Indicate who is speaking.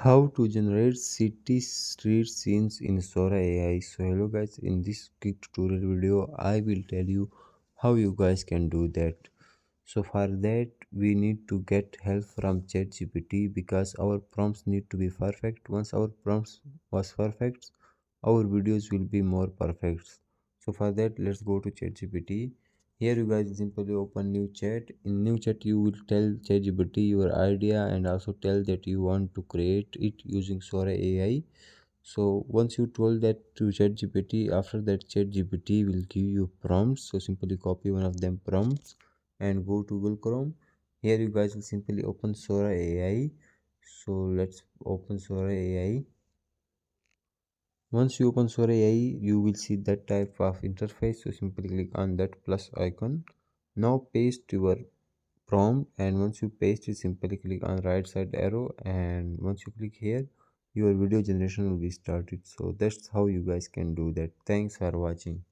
Speaker 1: How to generate city street scenes in Sora AI. So hello guys, in this quick tutorial video I will tell you how you guys can do that. So for that we need to get help from ChatGPT because our prompts need to be perfect. Once our prompts was perfect, our videos will be more perfect. So for that let's go to ChatGPT. Here you guys simply open new chat. In new chat you will tell ChatGPT your idea and also tell that you want to create it using Sora AI. So once you told that to ChatGPT, after that ChatGPT will give you prompts. So simply copy one of them prompts and go to Google Chrome. Here you guys will simply open Sora AI. So let's open Sora AI. Once you open Sora AI, you will see that type of interface. So simply click on that plus icon. Now paste your prompt, and once you paste it, simply click on right side arrow, and once you click here, your video generation will be started. So that's how you guys can do that. Thanks for watching.